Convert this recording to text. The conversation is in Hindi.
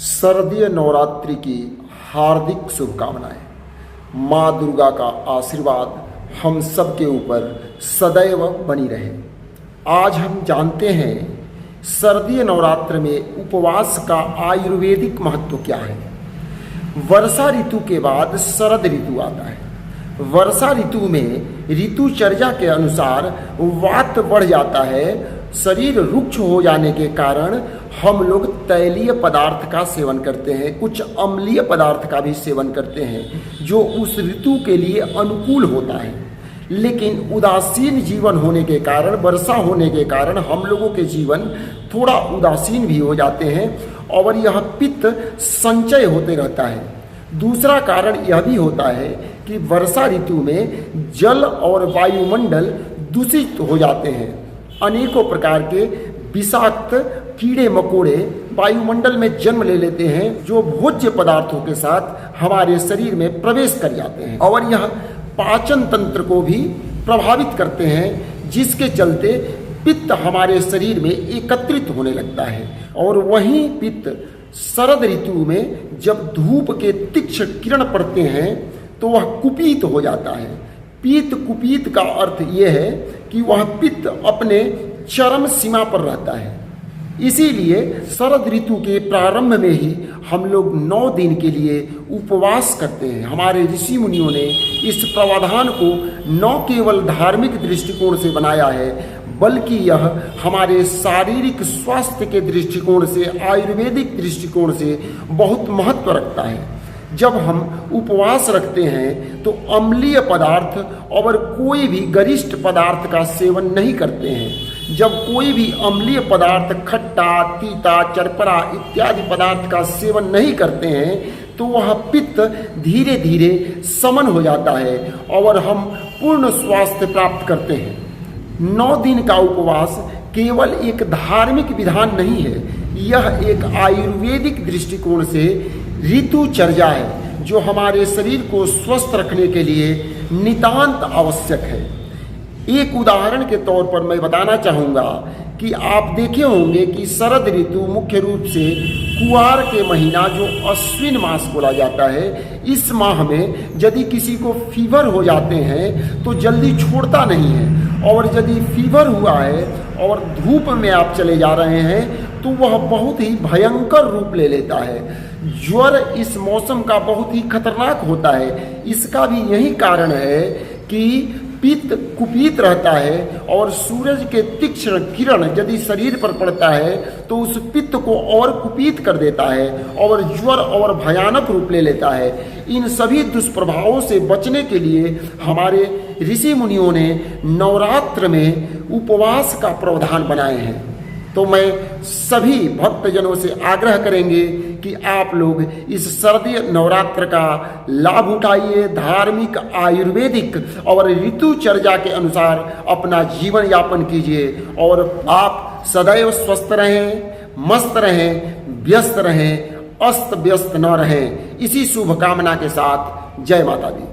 शारदीय नवरात्रि की हार्दिक शुभकामनाएं। माँ दुर्गा का आशीर्वाद हम सब के ऊपर सदैव बनी रहे। आज हम जानते हैं शारदीय नवरात्र में उपवास का आयुर्वेदिक महत्व क्या है। वर्षा ऋतु के बाद शरद ऋतु आता है। वर्षा ऋतु में ऋतुचर्या के अनुसार वात बढ़ जाता है। शरीर रुक्ष हो जाने के कारण हम लोग तैलीय पदार्थ का सेवन करते हैं, कुछ अम्लीय पदार्थ का भी सेवन करते हैं जो उस ऋतु के लिए अनुकूल होता है। लेकिन उदासीन जीवन होने के कारण, वर्षा होने के कारण हम लोगों के जीवन थोड़ा उदासीन भी हो जाते हैं और यह पित्त संचय होते रहता है। दूसरा कारण यह भी होता है कि वर्षा ऋतु में जल और वायुमंडल दूषित हो जाते हैं। अनेकों प्रकार के विषाक्त कीड़े मकोड़े वायुमंडल में जन्म ले लेते हैं जो भोज्य पदार्थों के साथ हमारे शरीर में प्रवेश कर जाते हैं और यह पाचन तंत्र को भी प्रभावित करते हैं, जिसके चलते पित्त हमारे शरीर में एकत्रित होने लगता है। और वहीं पित्त शरद ऋतु में जब धूप के तीक्ष्ण किरण पड़ते हैं तो वह कुपीत हो जाता है। पीत कुपीत का अर्थ यह है कि वह पित्त अपने चरम सीमा पर रहता है। इसीलिए शरद ऋतु के प्रारंभ में ही हम लोग 9 दिन के लिए उपवास करते हैं। हमारे ऋषि मुनियों ने इस प्रावधान को न केवल धार्मिक दृष्टिकोण से बनाया है, बल्कि यह हमारे शारीरिक स्वास्थ्य के दृष्टिकोण से, आयुर्वेदिक दृष्टिकोण से बहुत महत्व रखता है। जब हम उपवास रखते हैं तो अम्लीय पदार्थ और कोई भी गरिष्ठ पदार्थ का सेवन नहीं करते हैं। जब कोई भी अम्लीय पदार्थ, खट्टा, तीता, चरपरा इत्यादि पदार्थ का सेवन नहीं करते हैं तो वह पित्त धीरे धीरे समन हो जाता है और हम पूर्ण स्वास्थ्य प्राप्त करते हैं। 9 दिन का उपवास केवल एक धार्मिक विधान नहीं है, यह एक आयुर्वेदिक दृष्टिकोण से ऋतुचर्या है जो हमारे शरीर को स्वस्थ रखने के लिए नितांत आवश्यक है। एक उदाहरण के तौर पर मैं बताना चाहूँगा कि आप देखे होंगे कि शरद ऋतु मुख्य रूप से कुआर के महीना जो अश्विन मास बोला जाता है, इस माह में यदि किसी को फीवर हो जाते हैं तो जल्दी छोड़ता नहीं है। और यदि फीवर हुआ है और धूप में आप चले जा रहे हैं तो वह बहुत ही भयंकर रूप ले लेता है। ज्वर इस मौसम का बहुत ही खतरनाक होता है। इसका भी यही कारण है कि पित्त कुपीत रहता है और सूरज के तीक्ष्ण किरण यदि शरीर पर पड़ता है तो उस पित्त को और कुपीत कर देता है और ज्वर और भयानक रूप ले लेता है। इन सभी दुष्प्रभावों से बचने के लिए हमारे ऋषि मुनियों ने नवरात्र में उपवास का प्रावधान बनाए हैं। तो मैं सभी भक्तजनों से आग्रह करेंगे कि आप लोग इस शारदीय नवरात्र का लाभ उठाइए, धार्मिक, आयुर्वेदिक और ऋतुचर्या के अनुसार अपना जीवन यापन कीजिए और आप सदैव स्वस्थ रहें, मस्त रहें, व्यस्त रहें, अस्त व्यस्त न रहें। इसी शुभकामना के साथ जय माता दी।